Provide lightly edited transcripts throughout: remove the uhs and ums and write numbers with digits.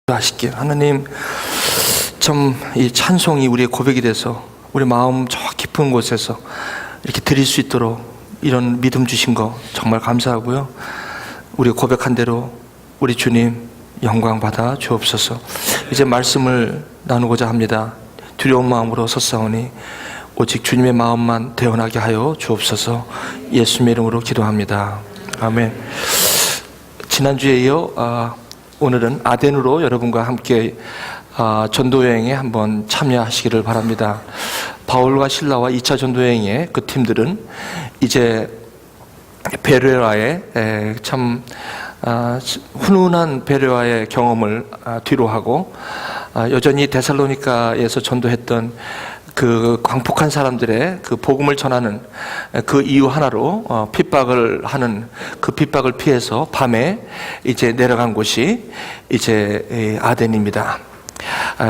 하실게요. 하나님, 좀 이 찬송이 우리의 고백이 돼서 우리 마음 저 깊은 곳에서 이렇게 드릴 수 있도록 이런 믿음 주신 거 정말 감사하고요. 우리 고백한 대로 우리 주님 영광 받아 주옵소서. 이제 말씀을 나누고자 합니다. 두려운 마음으로 섰사오니 오직 주님의 마음만 대언하게 하여 주옵소서. 예수님의 이름으로 기도합니다. 아멘. 지난주에 이어 오늘은 아덴으로 여러분과 함께 전도여행에 한번 참여하시기를 바랍니다. 바울과 실라와 2차 전도여행의 그 팀들은 이제 베레아의 참 훈훈한 베레아의 경험을 뒤로 하고 여전히 데살로니가에서 전도했던 그 광폭한 사람들의 그 복음을 전하는 그 이유 하나로 핍박을 하는 그 핍박을 피해서 밤에 이제 내려간 곳이 이제 아덴입니다.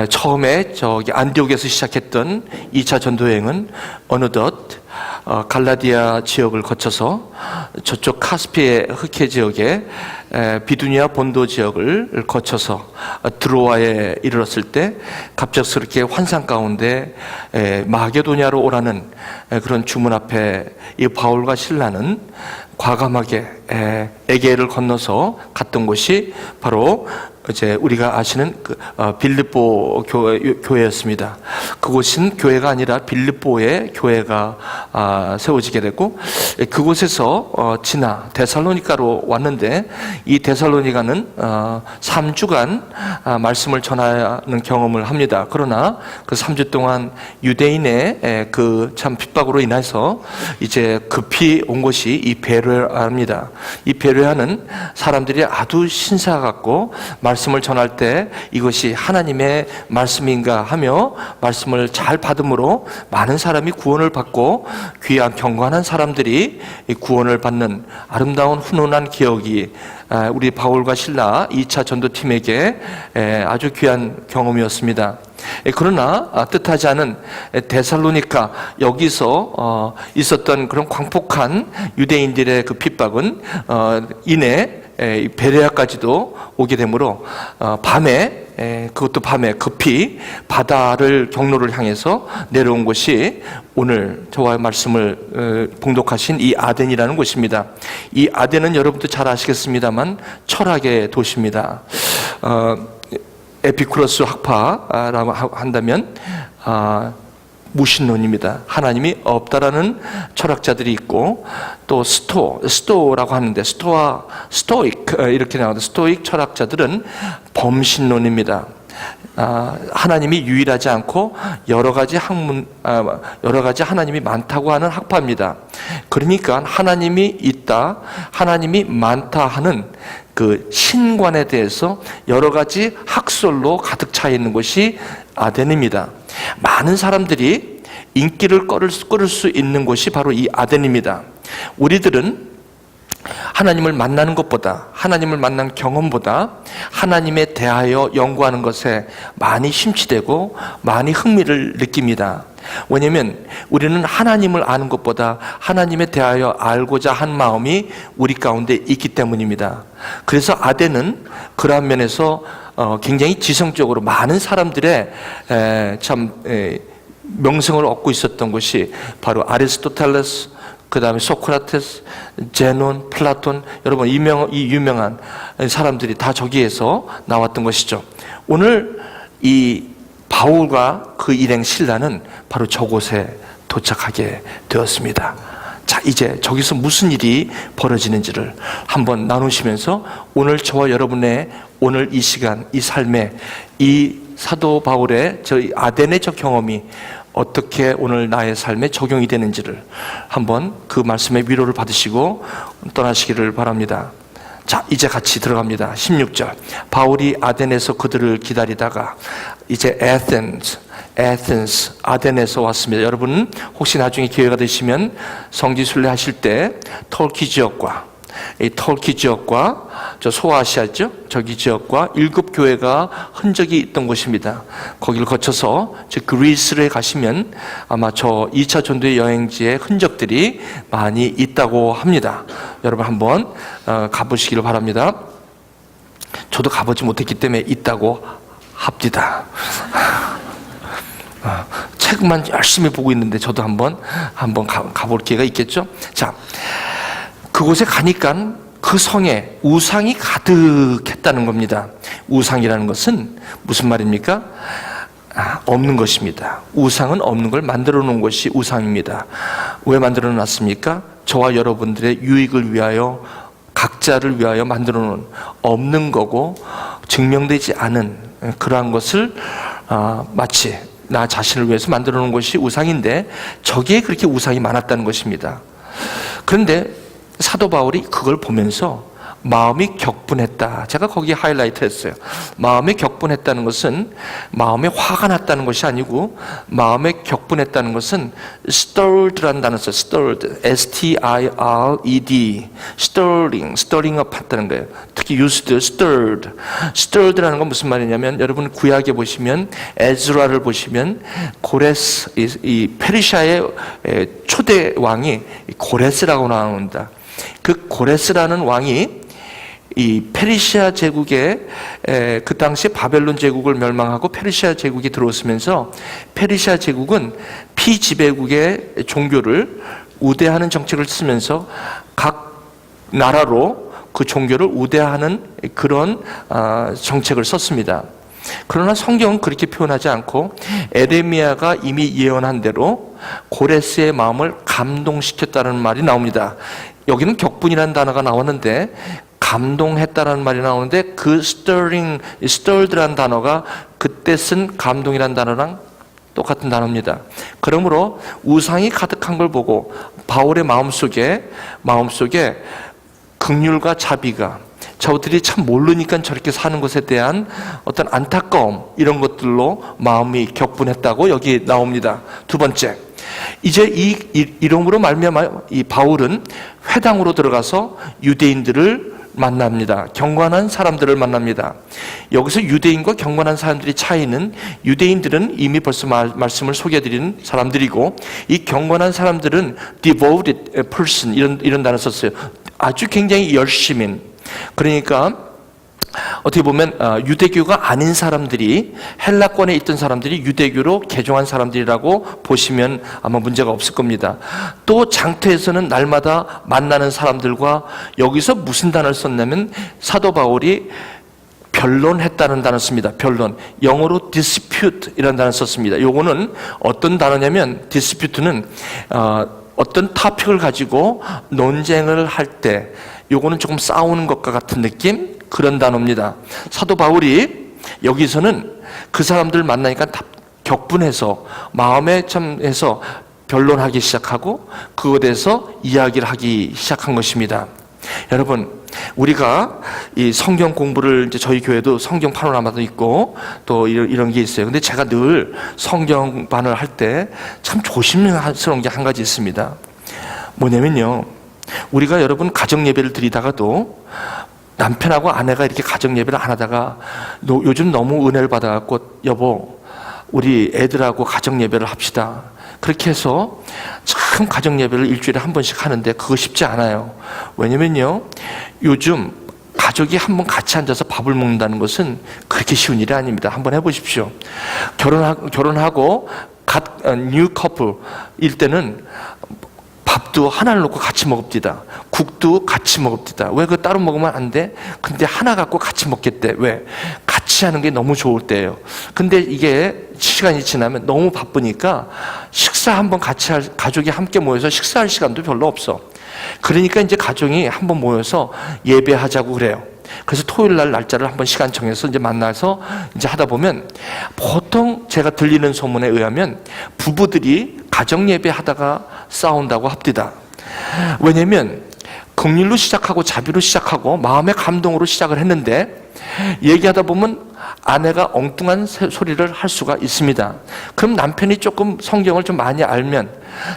처음에 저기 안디옥에서 시작했던 2차 전도여행은 어느덧 갈라디아 지역을 거쳐서 저쪽 카스피의 흑해 지역에 비두니아 본도 지역을 거쳐서 드로아에 이르렀을 때 갑작스럽게 환상 가운데 마게도냐로 오라는 그런 주문 앞에 이 바울과 실라는 과감하게 에게를 건너서 갔던 곳이 바로 이제 우리가 아시는 그 빌립보 교회였습니다. 그곳은 교회가 아니라 빌립보의 교회가 세워지게 됐고, 그곳에서 지나 데살로니가로 왔는데, 이 데살로니가는 3주간 말씀을 전하는 경험을 합니다. 그러나 그 3주 동안 유대인의 그 참 핍박으로 인해서 이제 급히 온 곳이 이 베레아입니다. 이 베레아는 사람들이 아주 신사 같고 말씀을 전할 때 이것이 하나님의 말씀인가 하며 말씀을 잘 받음으로 많은 사람이 구원을 받고 귀한 경건한 사람들이 구원을 받는 아름다운 훈훈한 기억이 우리 바울과 실라 2차 전도팀에게 아주 귀한 경험이었습니다. 그러나 뜻하지 않은 데살로니가 여기서 있었던 그런 광폭한 유대인들의 그 핍박은 이내 베레아까지도 오게 되므로 그것도 밤에 급히 바다를 경로를 향해서 내려온 곳이 오늘 저와 말씀을 봉독하신 이 아덴이라는 곳입니다. 이 아덴은 여러분도 잘 아시겠습니다만 철학의 도시입니다. 에피쿠로스 학파라고 한다면 무신론입니다. 하나님이 없다라는 철학자들이 있고, 또 스토라고 하는데 스토익 이렇게 나오는데, 스토익 철학자들은 범신론입니다. 하나님이 유일하지 않고 여러 가지 하나님이 많다고 하는 학파입니다. 그러니까 하나님이 있다, 하나님이 많다 하는 그 신관에 대해서 여러 가지 학설로 가득 차 있는 곳이 아덴입니다. 많은 사람들이 인기를 끌을 수 있는 곳이 바로 이 아덴입니다. 우리들은 하나님을 만나는 것보다, 하나님을 만난 경험보다 하나님에 대하여 연구하는 것에 많이 심취되고 많이 흥미를 느낍니다. 왜냐하면 우리는 하나님을 아는 것보다 하나님에 대하여 알고자 한 마음이 우리 가운데 있기 때문입니다. 그래서 아덴은 그러한 면에서 굉장히 지성적으로 많은 사람들의 명성을 얻고 있었던 것이 바로 아리스토텔레스, 그 다음에 소크라테스, 제논, 플라톤, 여러분 이 유명한 사람들이 다 저기에서 나왔던 것이죠. 오늘 이 바울과 그 일행 신라는 바로 저곳에 도착하게 되었습니다. 자, 이제 저기서 무슨 일이 벌어지는지를 한번 나누시면서 오늘 저와 여러분의 오늘 이 시간, 이 삶에 이 사도 바울의 저희 아덴의 저 경험이 어떻게 오늘 나의 삶에 적용이 되는지를 한번 그 말씀의 위로를 받으시고 떠나시기를 바랍니다. 자, 이제 같이 들어갑니다. 16절. 바울이 아덴에서 그들을 기다리다가 이제 에덴스, 아덴에서 왔습니다. 여러분 혹시 나중에 기회가 되시면 성지순례 하실 때 터키 지역과 저 소아시아죠? 저기 지역과 7교회가 흔적이 있던 곳입니다. 거기를 거쳐서 저 그리스에 가시면 아마 저 2차 전도의 여행지의 흔적들이 많이 있다고 합니다. 여러분 한번 가보시기를 바랍니다. 저도 가보지 못했기 때문에 있다고 합디다. 책만 열심히 보고 있는데 저도 한번 가볼 기회가 있겠죠. 자, 그곳에 가니까 그 성에 우상이 가득했다는 겁니다. 우상이라는 것은 무슨 말입니까? 없는 것입니다. 우상은 없는 걸 만들어 놓은 것이 우상입니다. 왜 만들어 놨습니까? 저와 여러분들의 유익을 위하여, 각자를 위하여 만들어 놓은, 없는 거고 증명되지 않은 그러한 것을 마치 나 자신을 위해서 만들어 놓은 것이 우상인데, 저기에 그렇게 우상이 많았다는 것입니다. 그런데 사도 바울이 그걸 보면서 마음이 격분했다. 제가 거기에 하이라이트 했어요. 마음이 격분했다는 것은 마음에 화가 났다는 것이 아니고, 마음에 격분했다는 것은 stirred라는 단어 써요. stirred, S-T-I-R-E-D, stirring up 했다는 거예요. 특히 used, stirred라는 건 무슨 말이냐면, 여러분 구약에 보시면, 에즈라를 보시면 고레스, 이 페르시아의 초대 왕이 고레스라고 나옵니다. 그 고레스라는 왕이 이 페르시아 제국의 그 당시 바벨론 제국을 멸망하고 페르시아 제국이 들어오면서, 페르시아 제국은 피지배국의 종교를 우대하는 정책을 쓰면서 각 나라로 그 종교를 우대하는 그런 정책을 썼습니다. 그러나 성경은 그렇게 표현하지 않고, 에레미야가 이미 예언한 대로 고레스의 마음을 감동시켰다는 말이 나옵니다. 여기는 격분이라는 단어가 나왔는데 감동했다라는 말이 나오는데, 그 stirred라는 단어가 그때 쓴 감동이라는 단어랑 똑같은 단어입니다. 그러므로 우상이 가득한 걸 보고 바울의 마음속에 긍휼과 자비가, 저들이 참 모르니까 저렇게 사는 것에 대한 어떤 안타까움, 이런 것들로 마음이 격분했다고 여기 나옵니다. 두 번째, 이제 이름으로 말미암아 이 바울은 회당으로 들어가서 유대인들을 만납니다. 경건한 사람들을 만납니다. 여기서 유대인과 경건한 사람들의 차이는, 유대인들은 이미 벌써 말씀을 소개해드린 사람들이고, 이 경건한 사람들은 devoted person, 이런 단어 썼어요. 아주 굉장히 열심인, 그러니까 어떻게 보면 유대교가 아닌 사람들이, 헬라권에 있던 사람들이 유대교로 개종한 사람들이라고 보시면 아마 문제가 없을 겁니다. 또 장터에서는 날마다 만나는 사람들과, 여기서 무슨 단어를 썼냐면 사도 바울이 변론했다는 단어를 씁니다. 변론. 영어로 dispute 이라는 단어를 썼습니다. 요거는 어떤 단어냐면, dispute는 어떤 토픽을 가지고 논쟁을 할 때, 요거는 조금 싸우는 것과 같은 느낌? 그런 단어입니다. 사도 바울이 여기서는 그 사람들 만나니까 격분해서 마음에 참 해서 변론하기 시작하고, 그것에 대해서 이야기를 하기 시작한 것입니다. 여러분, 우리가 이 성경 공부를, 이제 저희 교회도 성경 파노라마도 있고 또 이런 게 있어요. 근데 제가 늘 성경반을 할 때 참 조심스러운 게 한 가지 있습니다. 뭐냐면요, 우리가 여러분 가정 예배를 드리다가도 남편하고 아내가 이렇게 가정 예배를 안 하다가 요즘 너무 은혜를 받아갖고, 여보 우리 애들하고 가정 예배를 합시다, 그렇게 해서 참 가정 예배를 일주일에 한 번씩 하는데 그거 쉽지 않아요. 왜냐면요, 요즘 가족이 한 번 같이 앉아서 밥을 먹는다는 것은 그렇게 쉬운 일이 아닙니다. 한번 해보십시오. 결혼하고 뉴 커플일 때는 밥도 하나를 놓고 같이 먹읍디다. 국도 같이 먹읍디다. 왜 그거 따로 먹으면 안 돼? 근데 하나 갖고 같이 먹겠대. 왜? 같이 하는 게 너무 좋을 때예요. 근데 이게 시간이 지나면 너무 바쁘니까 식사 한번 같이 가족이 함께 모여서 식사할 시간도 별로 없어. 그러니까 이제 가족이 한번 모여서 예배하자고 그래요. 그래서 토요일 날 날짜를 한번 시간 정해서 이제 만나서 이제 하다 보면, 보통 제가 들리는 소문에 의하면 부부들이 가정 예배 하다가 싸운다고 합디다. 왜냐면 긍휼로 시작하고 자비로 시작하고 마음의 감동으로 시작을 했는데, 얘기하다 보면 아내가 엉뚱한 소리를 할 수가 있습니다. 그럼 남편이 조금 성경을 좀 많이 알면,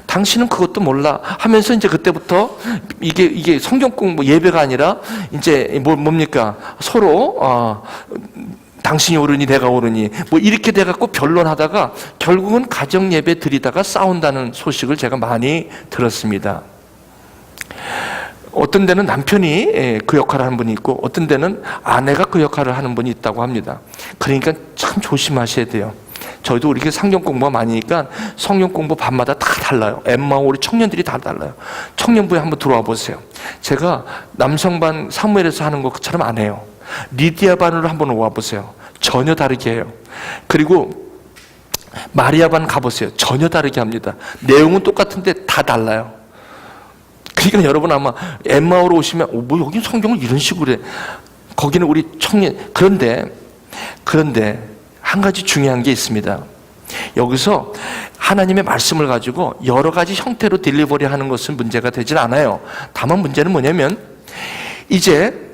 당신은 그것도 몰라 하면서 이제 그때부터 이게 성경 공부 예배가 아니라 이제 뭡니까, 서로 당신이 옳으니 내가 옳으니 뭐 이렇게 돼갖고 변론하다가 결국은 가정 예배 드리다가 싸운다는 소식을 제가 많이 들었습니다. 어떤 데는 남편이 그 역할을 하는 분이 있고 어떤 데는 아내가 그 역할을 하는 분이 있다고 합니다. 그러니까 참 조심하셔야 돼요. 저희도 우리 성경 공부가 많으니까 성경 공부 밤마다 다 달라요. 엠마 우리 청년들이 다 달라요. 청년부에 한번 들어와 보세요. 제가 남성반 사무엘에서 하는 것처럼 안 해요. 리디아 반으로 한번 와 보세요. 전혀 다르게 해요. 그리고 마리아 반 가보세요. 전혀 다르게 합니다. 내용은 똑같은데 다 달라요. 그러니까 여러분 아마 엠마오로 오시면 뭐 여기 성경을 이런 식으로 해. 거기는 우리 청년. 그런데 한 가지 중요한 게 있습니다. 여기서 하나님의 말씀을 가지고 여러 가지 형태로 딜리버리 하는 것은 문제가 되질 않아요. 다만 문제는 뭐냐면 이제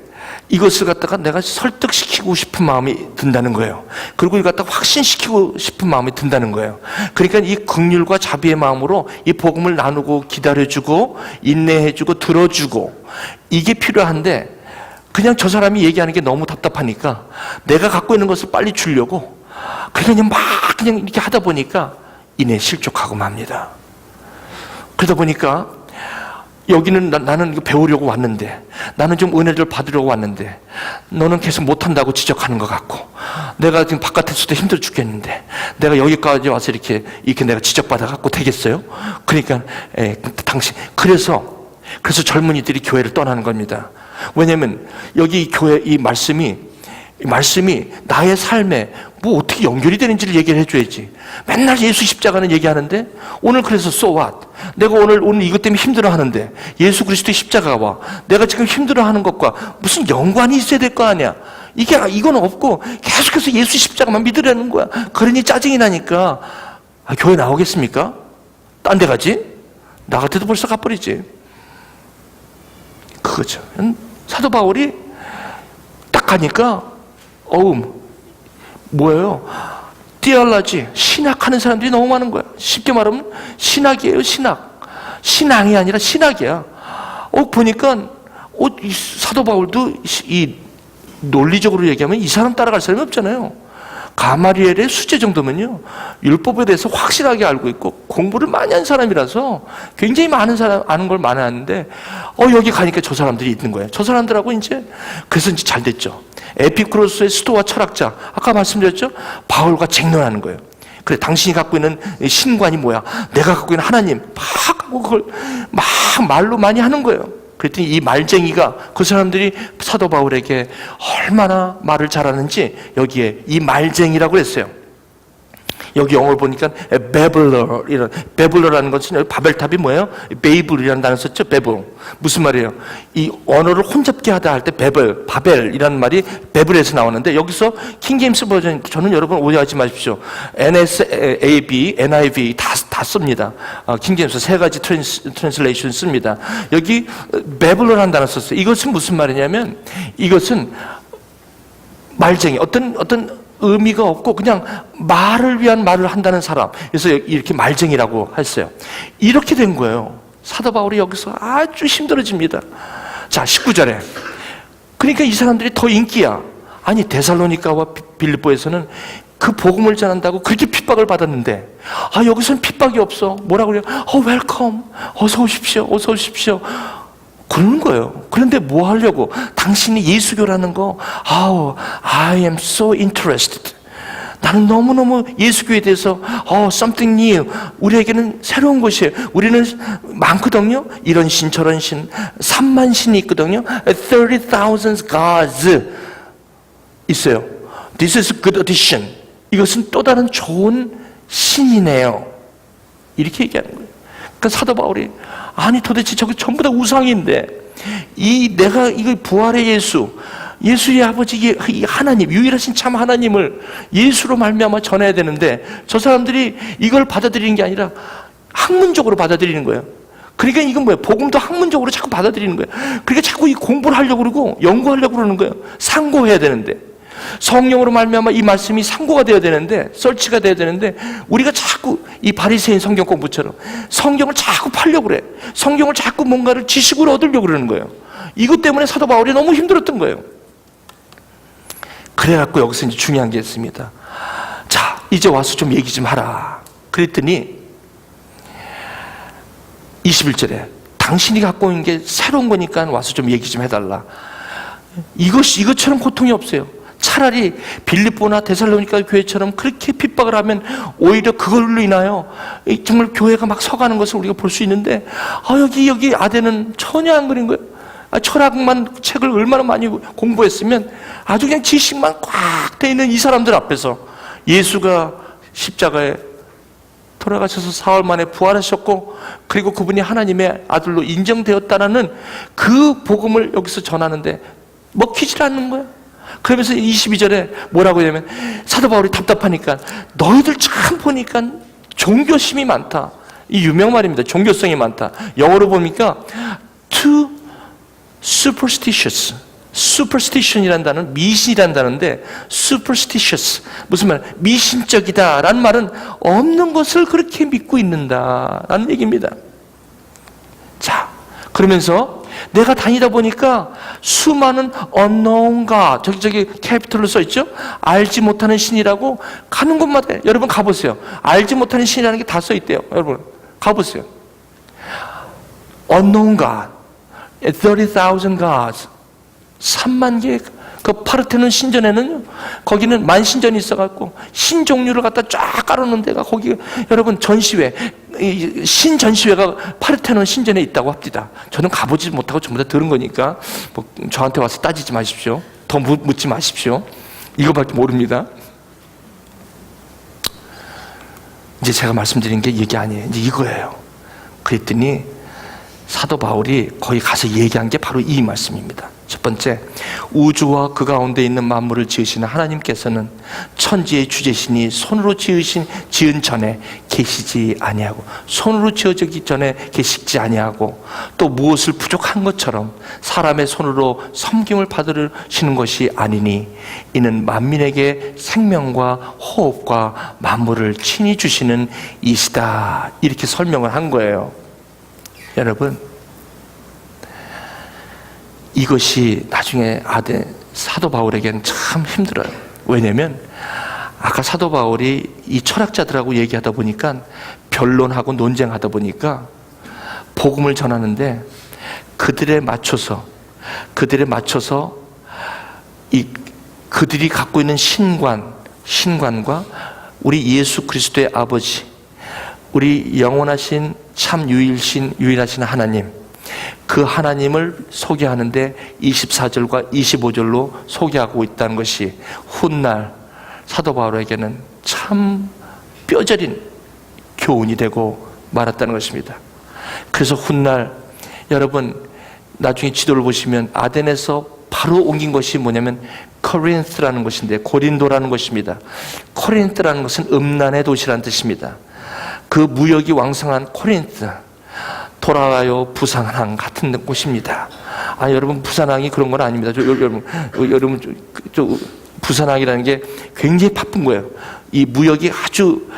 이것을 갖다가 내가 설득시키고 싶은 마음이 든다는 거예요. 그리고 이걸 갖다가 확신시키고 싶은 마음이 든다는 거예요. 그러니까 이 긍휼과 자비의 마음으로 이 복음을 나누고 기다려주고 인내해주고 들어주고 이게 필요한데 그냥 저 사람이 얘기하는 게 너무 답답하니까 내가 갖고 있는 것을 빨리 주려고 그냥 막 그냥 이렇게 하다 보니까 이내 실족하고 맙니다. 그러다 보니까 여기는 나는 이거 배우려고 왔는데 나는 좀 은혜를 받으려고 왔는데 너는 계속 못한다고 지적하는 것 같고 내가 지금 바깥에서도 힘들어 죽겠는데 내가 여기까지 와서 이렇게 내가 지적받아 갖고 되겠어요? 그러니까 당신 그래서 젊은이들이 교회를 떠나는 겁니다. 왜냐하면 여기 교회 이 말씀이 나의 삶에 뭐 어떻게 연결이 되는지를 얘기를 해줘야지. 맨날 예수 십자가는 얘기하는데 오늘 그래서 so what? 내가 오늘 이것 때문에 힘들어하는데 예수 그리스도의 십자가가 와. 내가 지금 힘들어하는 것과 무슨 연관이 있어야 될 거 아니야. 이건 없고 계속해서 예수 십자가만 믿으라는 거야. 그러니 짜증이 나니까 교회 나오겠습니까? 딴 데 가지? 나 같아도 벌써 가버리지. 그거죠. 사도 바울이 딱 가니까 뭐예요? 띠알라지 신학하는 사람들이 너무 많은 거야. 쉽게 말하면 신학이에요. 신앙이 아니라 신학이야. 보니까 이 사도 바울도 이 논리적으로 얘기하면 이 사람 따라갈 사람이 없잖아요. 가마리엘의 수제 정도면요 율법에 대해서 확실하게 알고 있고 공부를 많이 한 사람이라서 굉장히 아는 걸 많이 아는데 여기 가니까 저 사람들이 있는 거예요. 저 사람들하고 그래서 잘 됐죠. 에피쿠로스의 수도와 철학자 아까 말씀드렸죠. 바울과 쟁론하는 거예요. 그래 당신이 갖고 있는 신관이 뭐야? 내가 갖고 있는 하나님 막 하고 그걸 막 말로 많이 하는 거예요. 그랬더니 이 말쟁이가 그 사람들이 사도 바울에게 얼마나 말을 잘하는지 여기에 이 말쟁이라고 했어요. 여기 영어를 보니까 베블러라는 것은 바벨탑이 뭐예요? 베이블이라는 단어 썼죠. 베블 무슨 말이에요? 이 언어를 혼잡게 하다 할 때 바벨이라는 말이 베블에서 나오는데 여기서 킹제임스 버전 저는 여러분 오해하지 마십시오. NSAB, NIV 다 씁니다. 킹제임스 세 가지 트랜슬레이션 씁니다. 여기 베블러라는 단어 썼어요. 이것은 무슨 말이냐면 이것은 말쟁이 어떤 의미가 없고 그냥 말을 위한 말을 한다는 사람. 그래서 이렇게 말쟁이라고 했어요. 이렇게 된 거예요. 사도 바울이 여기서 아주 힘들어집니다. 자, 19절에 그러니까 이 사람들이 더 인기야. 아니 데살로니가와 빌립보에서는 그 복음을 전한다고 그렇게 핍박을 받았는데 여기서는 핍박이 없어. 뭐라고 그래요? 웰컴. 어서 오십시오. 그러는 거예요. 그런데 뭐 하려고? 당신이 예수교라는 거, I am so interested. 나는 너무너무 예수교에 대해서, something new. 우리에게는 새로운 것이에요. 우리는 많거든요. 이런 신, 저런 신. 3만 신이 있거든요. 30,000 gods 있어요. This is a good addition. 이것은 또 다른 좋은 신이네요. 이렇게 얘기하는 거예요. 그러니까 사도 바울이 아니 도대체 저게 전부 다 우상인데 내가 이거 부활의 예수의 아버지 이 하나님 유일하신 참 하나님을 예수로 말미암아 전해야 되는데 저 사람들이 이걸 받아들이는 게 아니라 학문적으로 받아들이는 거예요. 그러니까 이건 뭐예요? 복음도 학문적으로 자꾸 받아들이는 거예요. 그러니까 자꾸 이 공부를 하려고 그러고 연구하려고 그러는 거예요. 상고해야 되는데 성령으로 말미암아 이 말씀이 상고가 되어야 되는데 설치가 되어야 되는데 우리가 자꾸 이 바리새인 성경 공부처럼 성경을 자꾸 팔려고 그래. 성경을 자꾸 뭔가를 지식으로 얻으려고 그러는 거예요. 이것 때문에 사도 바울이 너무 힘들었던 거예요. 그래갖고 여기서 이제 중요한 게 있습니다. 자, 이제 와서 좀 얘기 좀 하라. 그랬더니 21절에 당신이 갖고 있는 게 새로운 거니까 와서 좀 얘기 좀 해달라. 이것처럼 고통이 없어요. 차라리 빌립보나 데살로니가 교회처럼 그렇게 핍박을 하면 오히려 그걸로 인하여 정말 교회가 막 서가는 것을 우리가 볼 수 있는데, 여기 아덴은 전혀 안 그린 거예요. 철학만 책을 얼마나 많이 공부했으면 아주 그냥 지식만 꽉 돼 있는 이 사람들 앞에서 예수가 십자가에 돌아가셔서 사흘 만에 부활하셨고, 그리고 그분이 하나님의 아들로 인정되었다라는 그 복음을 여기서 전하는데 먹히질 않는 거예요. 그러면서 22절에 뭐라고 하냐면, 사도 바울이 답답하니까 너희들 참 보니까 종교심이 많다. 이 유명 말입니다. 종교성이 많다. 영어로 보니까 too superstitious. superstition이라는 단어는 미신이라는 단어인데, superstitious 무슨 말? 미신적이다라는 말은 없는 것을 그렇게 믿고 있는다라는 얘기입니다. 자, 그러면서 내가 다니다 보니까 수많은 unknown God, 저기 캐피털로 써있죠? 알지 못하는 신이라고 가는 곳마다, 여러분 가보세요. 알지 못하는 신이라는 게 다 써있대요. 여러분 가보세요. unknown God, 30,000 gods, 3만 개의 그 파르테논 신전에는, 거기는 만신전이 있어갖고 신 종류를 갖다 쫙 깔아놓은 데가, 거기 여러분 전시회, 신 전시회가 파르테논 신전에 있다고 합니다. 저는 가보지 못하고 전부 다 들은 거니까 뭐 저한테 와서 따지지 마십시오. 더 묻지 마십시오. 이거밖에 모릅니다. 이제 제가 말씀드린 게 이게 아니에요. 이제 이거예요. 그랬더니 사도 바울이 거기 가서 얘기한 게 바로 이 말씀입니다. 첫 번째, 우주와 그 가운데 있는 만물을 지으시는 하나님께서는 천지의 주제신이 손으로 지은 전에 계시지 아니하고, 손으로 지어지기 전에 계시지 아니하고, 또 무엇을 부족한 것처럼 사람의 손으로 섬김을 받으시는 것이 아니니, 이는 만민에게 생명과 호흡과 만물을 친히 주시는 이시다. 이렇게 설명을 한 거예요. 여러분, 이것이 나중에 사도 바울에게는 참 힘들어요. 왜냐면 아까 사도 바울이 이 철학자들하고 얘기하다 보니까, 변론하고 논쟁하다 보니까 복음을 전하는데 그들에 맞춰서 그들이 갖고 있는 신관과 우리 예수 그리스도의 아버지, 우리 영원하신 참 유일하신 하나님, 그 하나님을 소개하는데 24절과 25절로 소개하고 있다는 것이 훗날 사도 바울에게는 참 뼈저린 교훈이 되고 말았다는 것입니다. 그래서 훗날 여러분 나중에 지도를 보시면 아덴에서 바로 옮긴 것이 뭐냐면 코린스라는 것인데, 고린도라는 것입니다. 코린스라는 것은 음란의 도시라는 뜻입니다. 그 무역이 왕성한 코린스, 돌아와요 부산항 같은 곳입니다. 여러분 부산항이 그런 건 아닙니다. 여러분 부산항이라는 게 굉장히 바쁜 거예요. 이 무역이 아주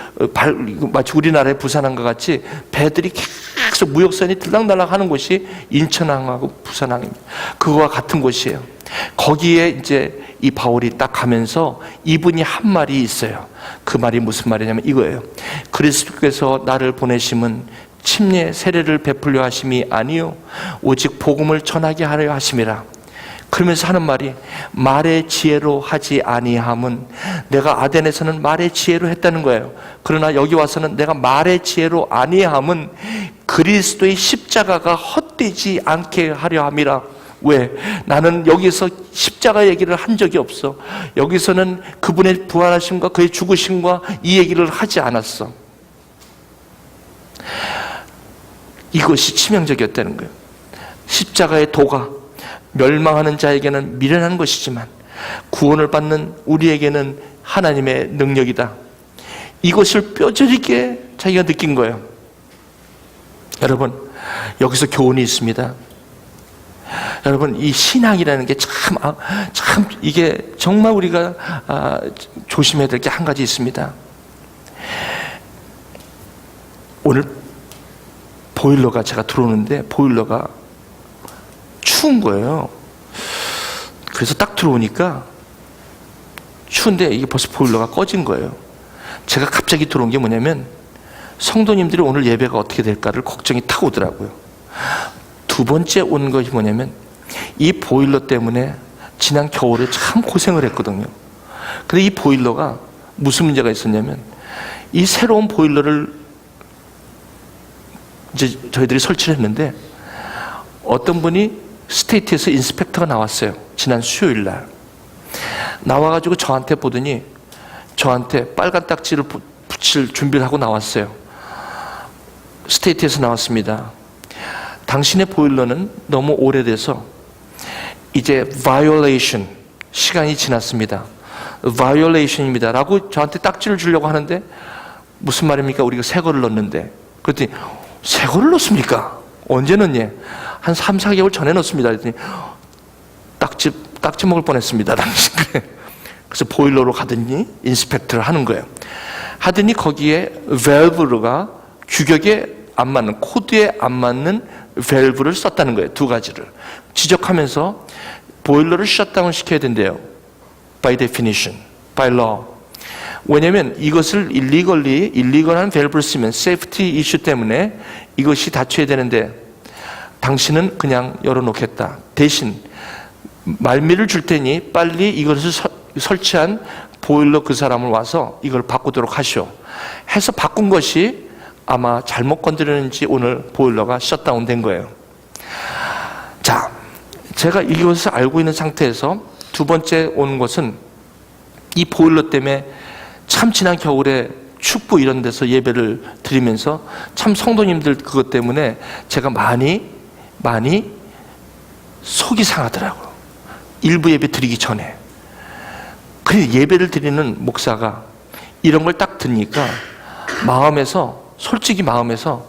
마치 우리나라의 부산항과 같이 배들이 계속 무역선이 들락날락 하는 곳이 인천항하고 부산항입니다. 그거와 같은 곳이에요. 거기에 이제 이 바울이 딱 가면서 이분이 한 말이 있어요. 그 말이 무슨 말이냐면 이거예요. 그리스도께서 나를 보내심은 침례 세례를 베풀려 하심이 아니요 오직 복음을 전하게 하려 하심이라. 그러면서 하는 말이, 말의 지혜로 하지 아니함은, 내가 아덴에서는 말의 지혜로 했다는 거예요. 그러나 여기 와서는 내가 말의 지혜로 아니함은 그리스도의 십자가가 헛되지 않게 하려 함이라. 왜? 나는 여기서 십자가 얘기를 한 적이 없어. 여기서는 그분의 부활하심과 그의 죽으심과 이 얘기를 하지 않았어. 이것이 치명적이었다는 거예요. 십자가의 도가 멸망하는 자에게는 미련한 것이지만 구원을 받는 우리에게는 하나님의 능력이다. 이것을 뼈저리게 자기가 느낀 거예요. 여러분, 여기서 교훈이 있습니다. 여러분, 이 신앙이라는 게 참 이게 정말 우리가 조심해야 될 게 한 가지 있습니다. 오늘 보일러가 제가 들어오는데 보일러가 추운 거예요. 그래서 딱 들어오니까 추운데 이게 벌써 보일러가 꺼진 거예요. 제가 갑자기 들어온 게 뭐냐면 성도님들이 오늘 예배가 어떻게 될까를 걱정이 타고 오더라고요. 두 번째 온 것이 뭐냐면 이 보일러 때문에 지난 겨울에 참 고생을 했거든요. 근데 이 보일러가 무슨 문제가 있었냐면 이 새로운 보일러를 이제 저희들이 설치를 했는데 어떤 분이 스테이트에서 인스펙터가 나왔어요. 지난 수요일 날 나와가지고 저한테 보더니 저한테 빨간 딱지를 붙일 준비를 하고 나왔어요. 스테이트에서 나왔습니다. 당신의 보일러는 너무 오래돼서 이제 violation, 시간이 지났습니다. violation입니다 라고 저한테 딱지를 주려고 하는데 무슨 말입니까? 우리가 새 거를 넣었는데 그랬더니 새 거를 넣습니까? 언제 넣니? 한 3, 4개월 전에 넣었습니다. 그랬더니 딱지 먹을 뻔했습니다. 당신. 그래서 보일러로 가더니 인스펙트를 하는 거예요. 하더니 거기에 밸브가 규격에 안 맞는, 코드에 안 맞는 밸브를 썼다는 거예요. 두 가지를 지적하면서 보일러를 셧다운 시켜야 된대요. By definition, by law. 왜냐하면 이것을 일리걸한 밸브를 쓰면 세이프티 이슈 때문에 이것이 닫혀야 되는데 당신은 그냥 열어놓겠다. 대신 말미를 줄 테니 빨리 이것을 설치한 보일러 그 사람을 와서 이걸 바꾸도록 하시오. 해서 바꾼 것이 아마 잘못 건드렸는지 오늘 보일러가 셧다운 된 거예요. 자, 제가 이것을 알고 있는 상태에서 두 번째 온 것은 이 보일러 때문에 참 지난 겨울에 축구 이런 데서 예배를 드리면서 참 성도님들 그것 때문에 제가 많이 속이 상하더라고요. 일부 예배 드리기 전에. 그래서 예배를 드리는 목사가 이런 걸 딱 듣니까 솔직히 마음에서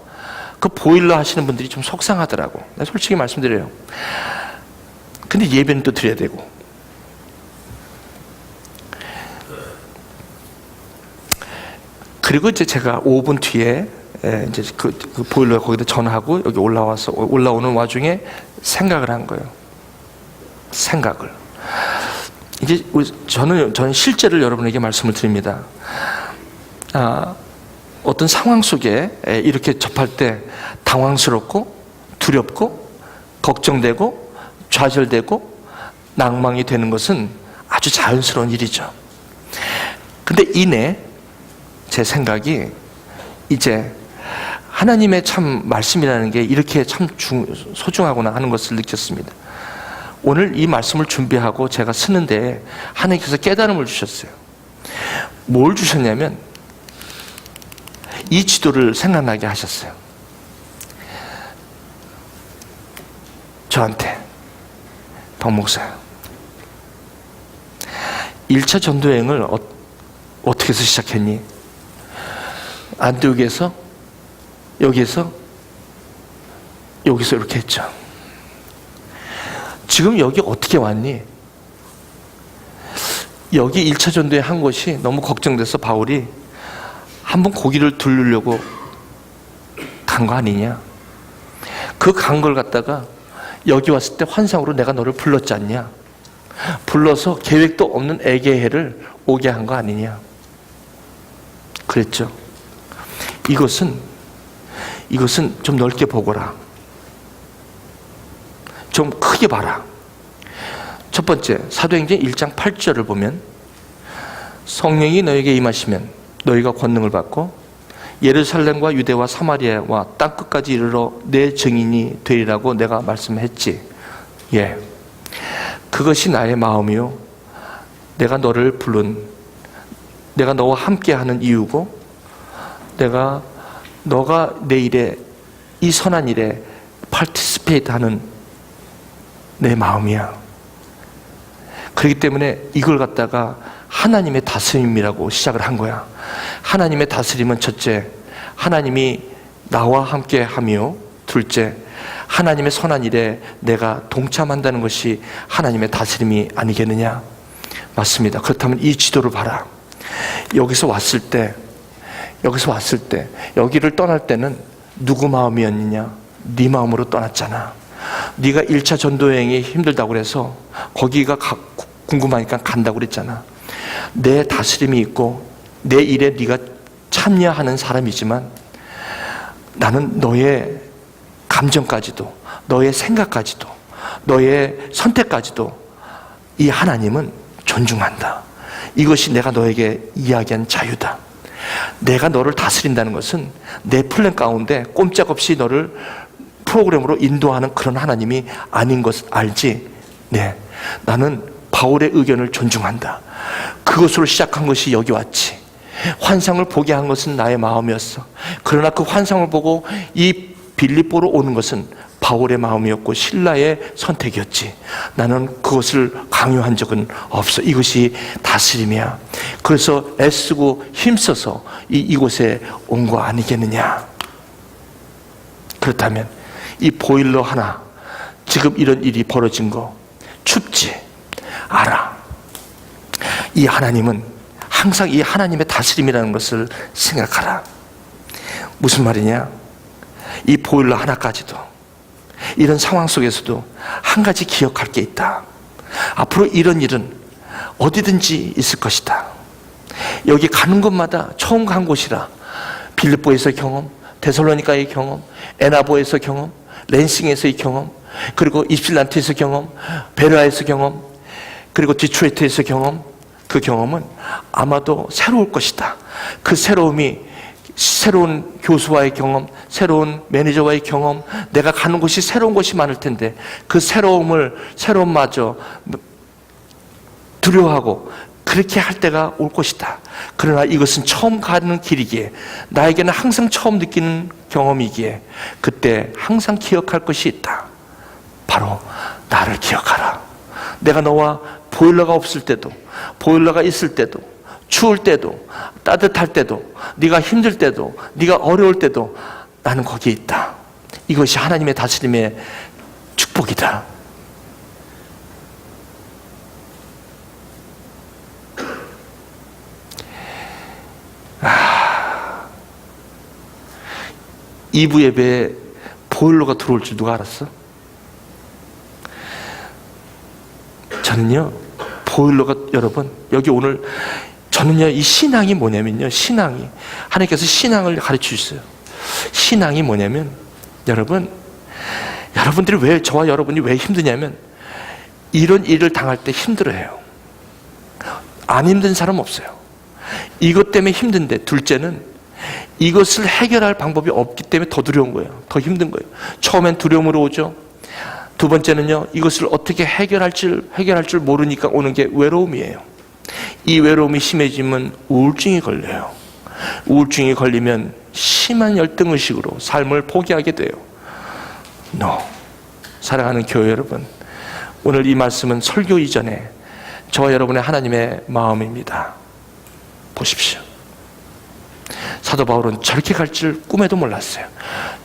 그 보일러 하시는 분들이 좀 속상하더라고. 내가 솔직히 말씀드려요. 근데 예배는 또 드려야 되고. 그리고 이제 제가 5분 뒤에 이제 그 보일러 거기다 전화하고 여기 올라오는 와중에 생각을 한 거예요. 생각을. 이제 저는 실제를 여러분에게 말씀을 드립니다. 어떤 상황 속에 이렇게 접할 때 당황스럽고 두렵고 걱정되고 좌절되고 낭망이 되는 것은 아주 자연스러운 일이죠. 근데 이내 제 생각이 이제 하나님의 참 말씀이라는 게 이렇게 참 소중하구나 하는 것을 느꼈습니다. 오늘 이 말씀을 준비하고 제가 쓰는데 하나님께서 깨달음을 주셨어요. 뭘 주셨냐면 이 지도를 생각나게 하셨어요. 저한테 박 목사요. 1차 전도여행을 어떻게 해서 시작했니? 안디옥에서 여기서 이렇게 했죠. 지금 여기 어떻게 왔니? 여기 1차 전도에 한 것이 너무 걱정돼서 바울이 한번 고기를 두르려고 간 거 아니냐? 그 간 걸 갖다가 여기 왔을 때 환상으로 내가 너를 불렀지 않냐? 불러서 계획도 없는 에게해를 오게 한 거 아니냐? 그랬죠. 이것은 좀 넓게 보거라. 좀 크게 봐라. 첫 번째, 사도행전 1장 8절을 보면 성령이 너에게 임하시면 너희가 권능을 받고 예루살렘과 유대와 사마리아와 땅끝까지 이르러 내 증인이 되리라고 내가 말씀했지. 예, 그것이 나의 마음이요 내가 너를 부른, 내가 너와 함께하는 이유고 너가 내 일에, 이 선한 일에 파티스페이트 하는 내 마음이야. 그렇기 때문에 이걸 갖다가 하나님의 다스림이라고 시작을 한 거야. 하나님의 다스림은 첫째, 하나님이 나와 함께 하며, 둘째, 하나님의 선한 일에 내가 동참한다는 것이 하나님의 다스림이 아니겠느냐? 맞습니다. 그렇다면 이 지도를 봐라. 여기서 왔을 때 여기를 떠날 때는 누구 마음이었느냐? 네 마음으로 떠났잖아. 네가 1차 전도여행이 힘들다고 그래서 거기가 궁금하니까 간다고 그랬잖아. 내 다스림이 있고 내 일에 네가 참여하는 사람이지만 나는 너의 감정까지도, 너의 생각까지도, 너의 선택까지도 이 하나님은 존중한다. 이것이 내가 너에게 이야기한 자유다. 내가 너를 다스린다는 것은 내 플랜 가운데 꼼짝없이 너를 프로그램으로 인도하는 그런 하나님이 아닌 것을 알지? 네, 나는 바울의 의견을 존중한다. 그것으로 시작한 것이 여기 왔지. 환상을 보게 한 것은 나의 마음이었어. 그러나 그 환상을 보고 이 빌립보로 오는 것은 바울의 마음이었고 신라의 선택이었지. 나는 그것을 강요한 적은 없어. 이것이 다스림이야. 그래서 애쓰고 힘써서 이곳에 온 거 아니겠느냐. 그렇다면 이 보일러 하나, 지금 이런 일이 벌어진 거 춥지? 알아. 이 하나님은 항상 이 하나님의 다스림이라는 것을 생각하라. 무슨 말이냐? 이 보일러 하나까지도 이런 상황 속에서도 한 가지 기억할 게 있다. 앞으로 이런 일은 어디든지 있을 것이다. 여기 가는 곳마다 처음 간 곳이라 빌립보에서 경험, 데살로니가의 경험, 에나보에서 경험, 랜싱에서의 경험, 그리고 입실란트에서 경험, 베르아에서 경험, 그리고 디트로이트에서 경험, 그 경험은 아마도 새로울 것이다. 그 새로움이 새로운 교수와의 경험, 새로운 매니저와의 경험, 내가 가는 곳이 새로운 곳이 많을 텐데 그 새로움마저 두려워하고 그렇게 할 때가 올 것이다. 그러나 이것은 처음 가는 길이기에, 나에게는 항상 처음 느끼는 경험이기에 그때 항상 기억할 것이 있다. 바로 나를 기억하라. 내가 너와 보일러가 없을 때도, 보일러가 있을 때도, 추울 때도, 따뜻할 때도, 네가 힘들 때도, 네가 어려울 때도 나는 거기에 있다. 이것이 하나님의 다스림의 축복이다. 이부 예배에 보일러가 들어올 줄 누가 알았어? 저는요, 보일러가, 여러분, 여기 오늘, 저는요, 이 신앙이 뭐냐면요, 신앙이, 하나님께서 신앙을 가르쳐 주셨어요. 신앙이 뭐냐면, 여러분들이 왜, 저와 여러분이 왜 힘드냐면, 이런 일을 당할 때 힘들어해요. 안 힘든 사람 없어요. 이것 때문에 힘든데, 둘째는 이것을 해결할 방법이 없기 때문에 더 두려운 거예요. 더 힘든 거예요. 처음엔 두려움으로 오죠. 두 번째는요, 이것을 어떻게 해결할 줄 모르니까 오는 게 외로움이에요. 이 외로움이 심해지면 우울증이 걸려요. 우울증이 걸리면 심한 열등의식으로 삶을 포기하게 돼요. 사랑하는 교회 여러분, 오늘 이 말씀은 설교 이전에 저와 여러분의 하나님의 마음입니다. 보십시오. 사도 바울은 저렇게 갈 줄 꿈에도 몰랐어요.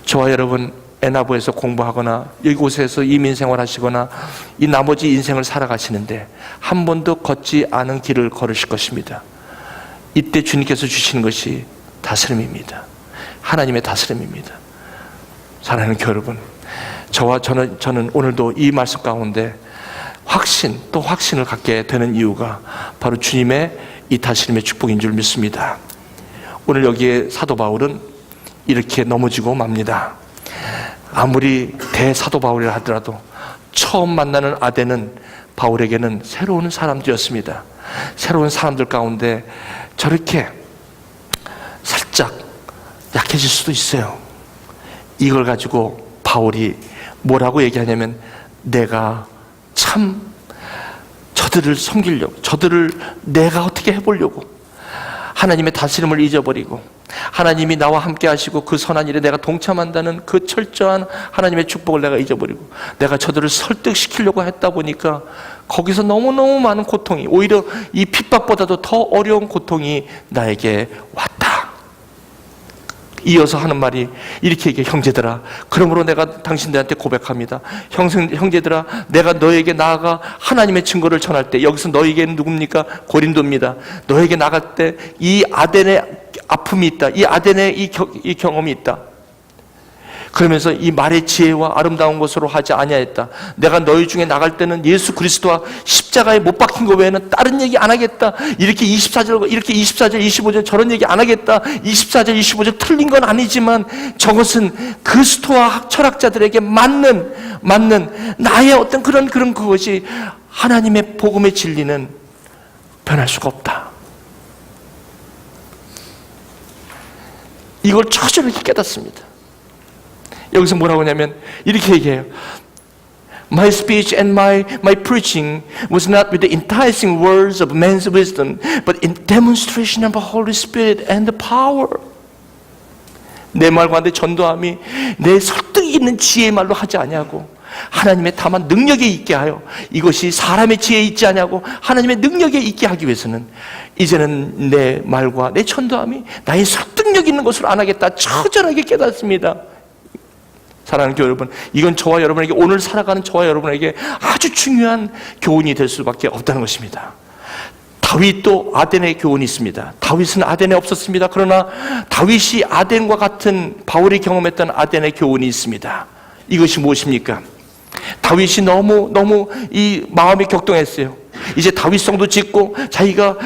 저와 여러분 에나보에서 공부하거나 이곳에서 이민생활 하시거나 이 나머지 인생을 살아가시는데 한 번도 걷지 않은 길을 걸으실 것입니다. 이때 주님께서 주시는 것이 다스림입니다. 하나님의 다스림입니다. 사랑하는 교회 여러분, 저는 오늘도 이 말씀 가운데 또 확신을 갖게 되는 이유가 바로 주님의 이 다스림의 축복인 줄 믿습니다. 오늘 여기에 사도 바울은 이렇게 넘어지고 맙니다. 아무리 대사도 바울이라 하더라도 처음 만나는 아덴은 바울에게는 새로운 사람들이었습니다. 새로운 사람들 가운데 저렇게 살짝 약해질 수도 있어요. 이걸 가지고 바울이 뭐라고 얘기하냐면, 내가 참 저들을 섬기려고, 저들을 내가 어떻게 해보려고 하나님의 다스림을 잊어버리고 하나님이 나와 함께 하시고 그 선한 일에 내가 동참한다는 그 철저한 하나님의 축복을 내가 잊어버리고 내가 저들을 설득시키려고 했다 보니까 거기서 너무너무 많은 고통이, 오히려 이 핍박보다도 더 어려운 고통이 나에게 왔다. 이어서 하는 말이 이렇게 얘기해. 형제들아, 그러므로 내가 당신들한테 고백합니다. 형제들아, 내가 너에게 나아가 하나님의 증거를 전할 때, 여기서 너에게는 누굽니까? 고린도입니다. 너에게 나갈 때 이 아덴의 아픔이 있다. 이 아덴의 이 경험이 있다. 그러면서 이 말의 지혜와 아름다운 것으로 하지 아니하였다. 내가 너희 중에 나갈 때는 예수 그리스도와 십자가에 못 박힌 것 외에는 다른 얘기 안 하겠다. 이렇게 24절, 25절 저런 얘기 안 하겠다. 24절, 25절 틀린 건 아니지만 저것은 그리스도와 철학자들에게 맞는 맞는 나의 어떤 그런 그것이 하나님의 복음의 진리는 변할 수가 없다. 이걸 처절하게 깨닫습니다. 여기서 뭐라고 하냐면 이렇게 얘기해요. My speech and my preaching was not with the enticing words of man's wisdom, but in demonstration of the Holy Spirit and the power. 내 말과 내 전도함이 내 설득이 있는 지혜의 말로 하지 아니하고 하나님의 다만 능력에 있게 하여 이것이 사람의 지혜에 있지 아니하고 하나님의 능력에 있게 하기 위해서는 이제는 내 말과 내 전도함이 나의 설득력 있는 것으로 안 하겠다. 처절하게 깨닫습니다. 사랑하는 교회 여러분, 이건 저와 여러분에게 오늘 살아가는 저와 여러분에게 아주 중요한 교훈이 될 수밖에 없다는 것입니다. 다윗도 아덴의 교훈이 있습니다. 다윗은 아덴에 없었습니다. 그러나 다윗이 아덴과 같은 바울이 경험했던 아덴의 교훈이 있습니다. 이것이 무엇입니까? 다윗이 너무 이 마음이 격동했어요. 이제 다윗성도 짓고 자기가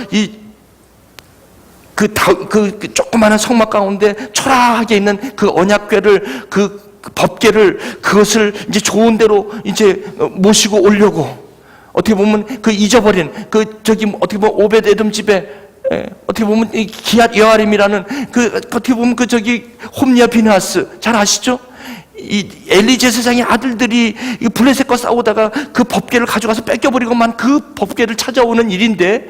그 조그마한 성막 가운데 초라하게 있는 그 언약궤를 그 법궤를 그것을 이제 좋은 대로 이제 모시고 오려고 어떻게 보면 그 잊어버린 어떻게 보면 오벳 에돔 집에 어떻게 보면 이 기앗 여아림이라는 어떻게 보면 홈리아 비느하스 잘 아시죠? 이 엘리 제사장의 아들들이 블레셋과 싸우다가 그 법궤를 가져가서 뺏겨버리고만 그 법궤를 찾아오는 일인데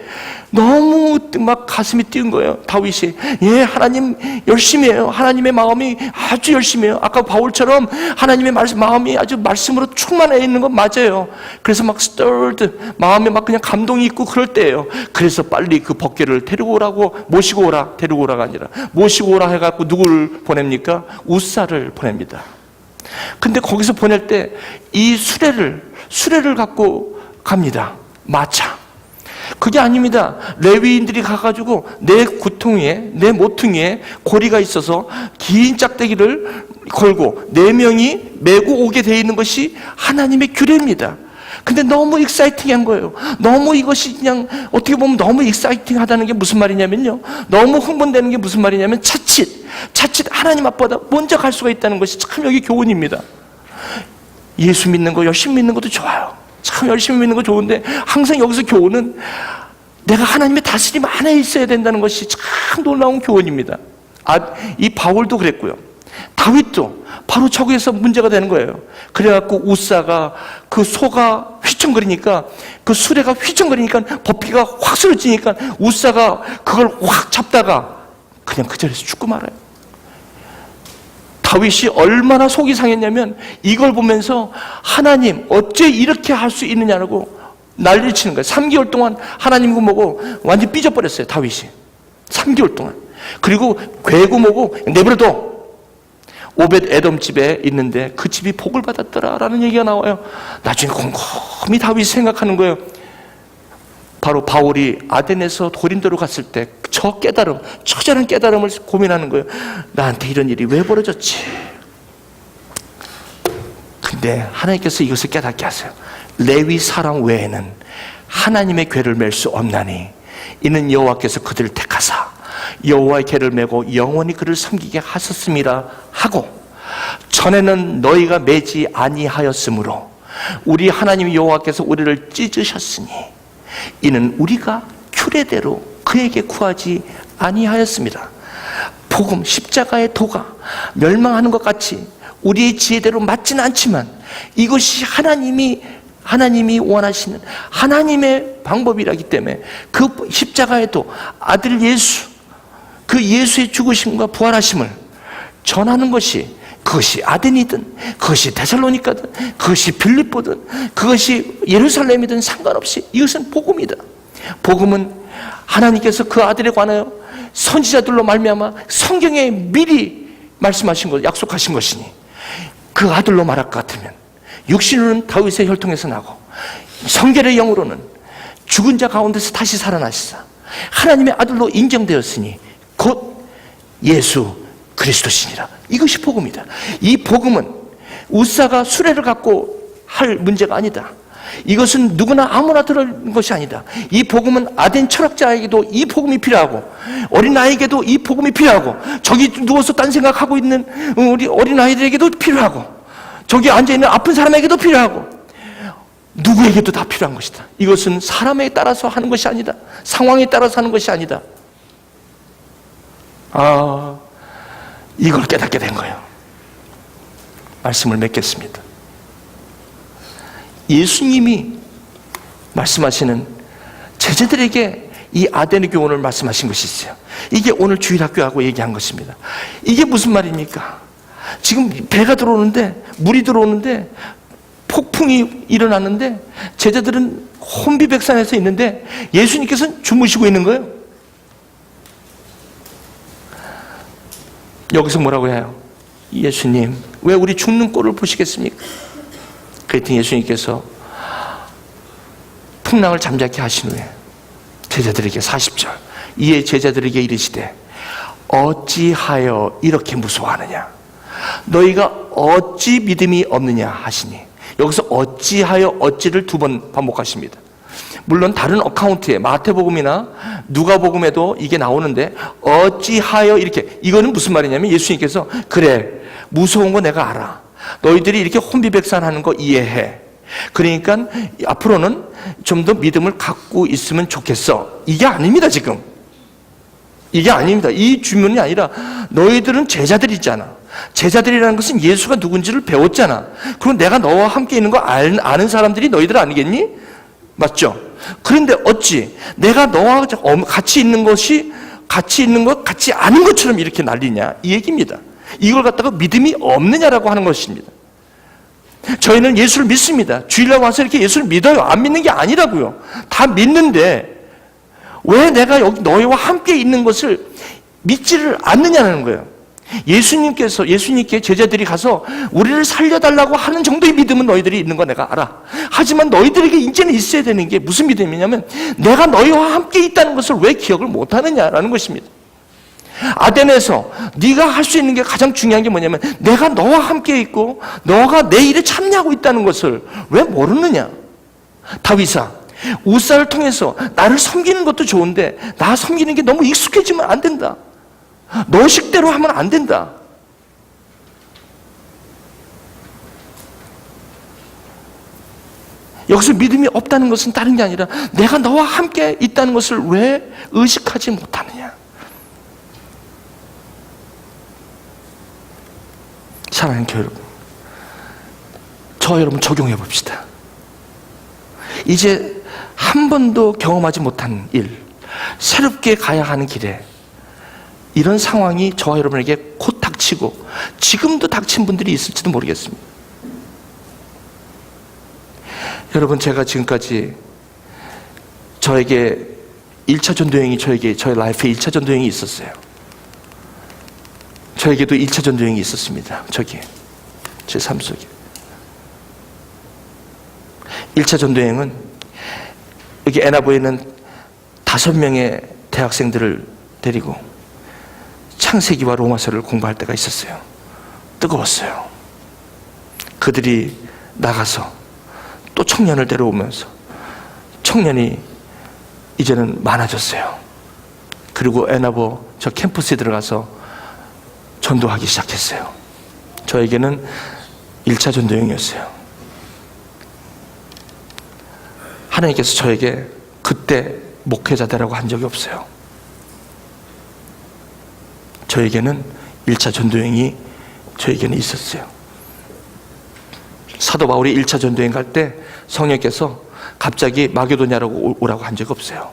너무 막 가슴이 뛰는 거예요. 다윗이 하나님 열심히 해요. 하나님의 마음이 아주 열심히 해요. 아까 바울처럼 하나님의 마음이 아주 말씀으로 충만해 있는 건 맞아요. 그래서 막 stirred 마음에 막 그냥 감동이 있고 그럴 때예요. 그래서 빨리 그 법궤를 데리고 오라고 모시고 오라 데리고 오라가 아니라 모시고 오라 해갖고 누구를 보냅니까? 우사를 보냅니다. 근데 거기서 보낼 때 이 수레를 갖고 갑니다. 마차. 그게 아닙니다. 레위인들이 가가지고 내 모퉁이에 고리가 있어서 긴 짝대기를 걸고 4명이 메고 오게 되어 있는 것이 하나님의 규례입니다. 근데 너무 익사이팅한 거예요. 너무 이것이 그냥 어떻게 보면 너무 익사이팅하다는 게 무슨 말이냐면요. 너무 흥분되는 게 무슨 말이냐면 자칫 하나님 앞보다 먼저 갈 수가 있다는 것이 참 여기 교훈입니다. 예수 믿는 거 열심히 믿는 것도 좋아요. 참 열심히 믿는 거 좋은데 항상 여기서 교훈은 내가 하나님의 다스림 안에 있어야 된다는 것이 참 놀라운 교훈입니다. 이 바울도 그랬고요. 다윗도 바로 저기에서 문제가 되는 거예요. 그래갖고 우사가 그 소가 휘청거리니까 그 수레가 휘청거리니까 법궤가 확 쓰러지니까 우사가 그걸 확 잡다가 그냥 그 자리에서 죽고 말아요. 다윗이 얼마나 속이 상했냐면 이걸 보면서 하나님 어째 이렇게 할 수 있느냐고 난리를 치는 거예요. 3개월 동안 하나님고 뭐고 완전 삐져버렸어요. 다윗이 3개월 동안. 그리고 괴고 뭐고 내버려둬. 오벳 에돔 집에 있는데 그 집이 복을 받았더라라는 얘기가 나와요. 나중에 곰곰이 다윗이 생각하는 거예요. 바로 바울이 아덴에서 고린도로 갔을 때 저 깨달음, 처절한 깨달음을 고민하는 거예요. 나한테 이런 일이 왜 벌어졌지? 근데 하나님께서 이것을 깨닫게 하세요. 레위 사람 외에는 하나님의 궤를 맬 수 없나니 이는 여호와께서 그들을 택하사 여호와의 궤를 메고 영원히 그를 섬기게 하셨음이라 하고 전에는 너희가 매지 아니하였으므로 우리 하나님 여호와께서 우리를 찢으셨으니 이는 우리가 규례대로 그에게 구하지 아니하였습니다. 복음 십자가의 도가 멸망하는 것 같이 우리의 지혜대로 맞지는 않지만 이것이 하나님이 원하시는 하나님의 방법이라기 때문에 그 십자가의 도 아들 예수 그 예수의 죽으심과 부활하심을 전하는 것이 그것이 아덴이든 그것이 데살로니가든 그것이 빌립보든 그것이 예루살렘이든 상관없이 이것은 복음이다. 복음은 하나님께서 그 아들에 관하여 선지자들로 말미암아 성경에 미리 말씀하신 것, 약속하신 것이니 그 아들로 말할 것 같으면 육신으로는 다윗의 혈통에서 나고 성결의 영으로는 죽은 자 가운데서 다시 살아나시사 하나님의 아들로 인정되었으니 곧 예수 그리스도시니라. 이것이 복음이다. 이 복음은 우사가 수레를 갖고 할 문제가 아니다. 이것은 누구나 아무나 들을 것이 아니다. 이 복음은 아덴 철학자에게도 이 복음이 필요하고 어린아이에게도 이 복음이 필요하고 저기 누워서 딴 생각하고 있는 우리 어린아이들에게도 필요하고 저기 앉아있는 아픈 사람에게도 필요하고 누구에게도 다 필요한 것이다. 이것은 사람에 따라서 하는 것이 아니다. 상황에 따라서 하는 것이 아니다. 이걸 깨닫게 된 거예요. 말씀을 맺겠습니다. 예수님이 말씀하시는 제자들에게 이 아데네 교훈을 말씀하신 것이 있어요. 이게 오늘 주일학교하고 얘기한 것입니다. 이게 무슨 말입니까? 지금 배가 들어오는데, 물이 들어오는데, 폭풍이 일어났는데 제자들은 혼비백산해서 있는데 예수님께서는 주무시고 있는 거예요. 여기서 뭐라고 해요? 예수님, 왜 우리 죽는 꼴을 보시겠습니까? 그랬더니 예수님께서 풍랑을 잠잠케 하신 후에 제자들에게 40절, 이에 제자들에게 이르시되 어찌하여 이렇게 무서워하느냐? 너희가 어찌 믿음이 없느냐 하시니, 여기서 어찌하여 어찌를 2번 반복하십니다. 물론 다른 어카운트에 마태복음이나 누가복음에도 이게 나오는데 어찌하여 이렇게, 이거는 무슨 말이냐면 예수님께서 그래, 무서운 거 내가 알아. 너희들이 이렇게 혼비백산하는 거 이해해. 그러니까 앞으로는 좀 더 믿음을 갖고 있으면 좋겠어. 이게 아닙니다. 지금 이게 아닙니다. 이 주문이 아니라 너희들은 제자들이잖아. 제자들이라는 것은 예수가 누군지를 배웠잖아. 그럼 내가 너와 함께 있는 거 아는 사람들이 너희들 아니겠니? 맞죠? 그런데 어찌 내가 너와 같이 있는 것이 같이 있는 것 같지 않은 것처럼 이렇게 난리냐? 이 얘기입니다. 이걸 갖다가 믿음이 없느냐라고 하는 것입니다. 저희는 예수를 믿습니다. 주일날 와서 이렇게 예수를 믿어요. 안 믿는 게 아니라고요. 다 믿는데 왜 내가 여기 너희와 함께 있는 것을 믿지를 않느냐는 거예요. 예수님께 제자들이 가서 우리를 살려달라고 하는 정도의 믿음은 너희들이 있는 거 내가 알아. 하지만 너희들에게 이제는 있어야 되는 게 무슨 믿음이냐면 내가 너희와 함께 있다는 것을 왜 기억을 못하느냐라는 것입니다. 아덴에서 네가 할 수 있는 게 가장 중요한 게 뭐냐면 내가 너와 함께 있고 너가 내 일에 참여하고 있다는 것을 왜 모르느냐. 다윗아, 우사를 통해서 나를 섬기는 것도 좋은데 나 섬기는 게 너무 익숙해지면 안 된다. 너 식대로 하면 안 된다. 여기서 믿음이 없다는 것은 다른 게 아니라 내가 너와 함께 있다는 것을 왜 의식하지 못하느냐. 사랑하는 교회 여러분, 저 여러분 적용해 봅시다. 이제 한 번도 경험하지 못한 일, 새롭게 가야 하는 길에 이런 상황이 저와 여러분에게 곧 닥치고 지금도 닥친 분들이 있을지도 모르겠습니다. 여러분, 제가 지금까지 저에게 1차 전도여행이 저의 라이프에 1차 전도여행이 있었어요. 저에게도 1차 전도여행이 있었습니다. 저기 제 삶 속에 1차 전도여행은 여기 애나보에 있는 5명의 대학생들을 데리고 창세기와 로마서를 공부할 때가 있었어요. 뜨거웠어요. 그들이 나가서 또 청년을 데려오면서 청년이 이제는 많아졌어요. 그리고 애나보 저 캠퍼스에 들어가서 전도하기 시작했어요. 저에게는 1차 전도여행이었어요. 하나님께서 저에게 그때 목회자 되라고 한 적이 없어요. 저에게는 1차 전도여행이 저에게는 있었어요. 사도 바울이 1차 전도여행 갈 때 성령께서 갑자기 마게도냐라고 오라고 한 적이 없어요.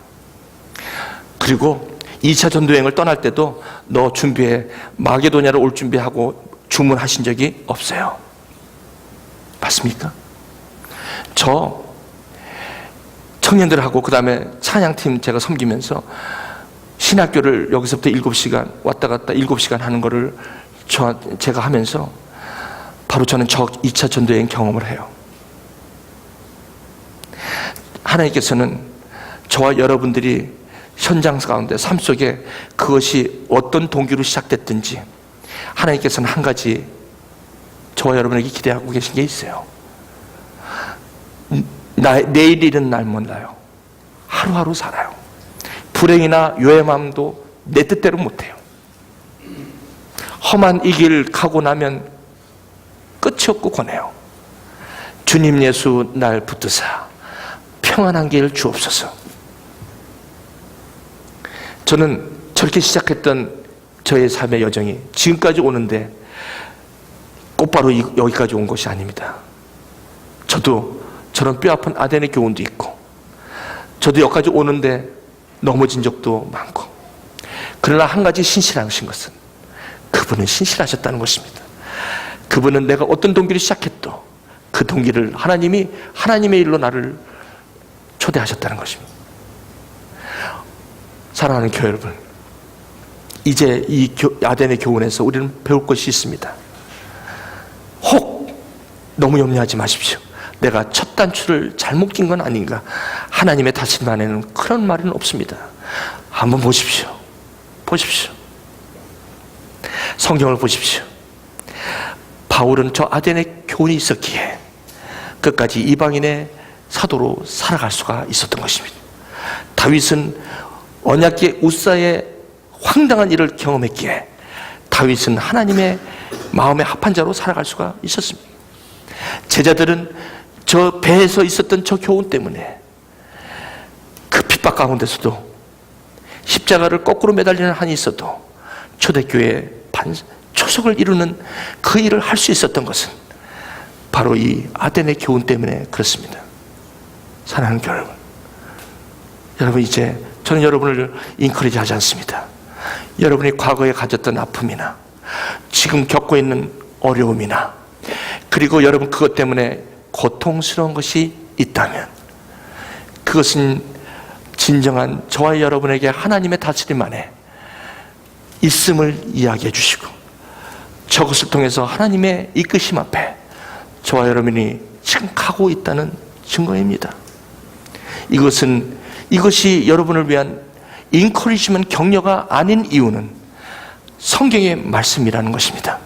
그리고 2차 전도여행을 떠날 때도 너 준비해, 마게도냐로 올 준비하고 주문하신 적이 없어요. 맞습니까? 저 청년들하고 그 다음에 찬양팀 제가 섬기면서 신학교를 여기서부터 7시간 왔다 갔다 7시간 하는 거를 제가 하면서 바로 저는 저 2차 전도여행 경험을 해요. 하나님께서는 저와 여러분들이 현장 가운데 삶 속에 그것이 어떤 동기로 시작됐든지 하나님께서는 한 가지 저와 여러분에게 기대하고 계신 게 있어요. 내일 일은 날 몰라요. 하루하루 살아요. 불행이나 요염함도 내 뜻대로 못해요. 험한 이 길 가고 나면 끝이 없고 권해요. 주님 예수 날 붙드사 평안한 길 주옵소서. 저는 저렇게 시작했던 저의 삶의 여정이 지금까지 오는데 곧바로 여기까지 온 것이 아닙니다. 저도 저런 뼈아픈 아덴의 교훈도 있고, 저도 여기까지 오는데 넘어진 적도 많고, 그러나 한 가지 신실하신 것은 그분은 신실하셨다는 것입니다. 그분은 내가 어떤 동기를 시작했도 그 동기를 하나님이 하나님의 일로 나를 초대하셨다는 것입니다. 사랑하는 교회 여러분, 이제 이 아덴의 교훈에서 우리는 배울 것이 있습니다. 혹 너무 염려하지 마십시오. 내가 첫 단추를 잘못 낀 건 아닌가, 하나님의 다스림 안에는 그런 말은 없습니다. 한번 보십시오. 성경을 보십시오. 바울은 저 아덴의 교훈이 있었기에 끝까지 이방인의 사도로 살아갈 수가 있었던 것입니다. 다윗은 언약궤 우사의 황당한 일을 경험했기에 다윗은 하나님의 마음에 합한 자로 살아갈 수가 있었습니다. 제자들은 저 배에서 있었던 저 교훈 때문에 그 핍박 가운데서도 십자가를 거꾸로 매달리는 한이 있어도 초대교회의 초석을 이루는 그 일을 할 수 있었던 것은 바로 이 아덴의 교훈 때문에 그렇습니다. 사랑하는 교회 여러분, 이제 저는 여러분을 인커리지 하지 않습니다. 여러분이 과거에 가졌던 아픔이나 지금 겪고 있는 어려움이나 그리고 여러분 그것 때문에 고통스러운 것이 있다면 그것은 진정한 저와 여러분에게 하나님의 다스림 안에 있음을 이야기해 주시고 저것을 통해서 하나님의 이끄심 앞에 저와 여러분이 지금 가고 있다는 증거입니다. 이것이 여러분을 위한 인커리지먼트 격려가 아닌 이유는 성경의 말씀이라는 것입니다.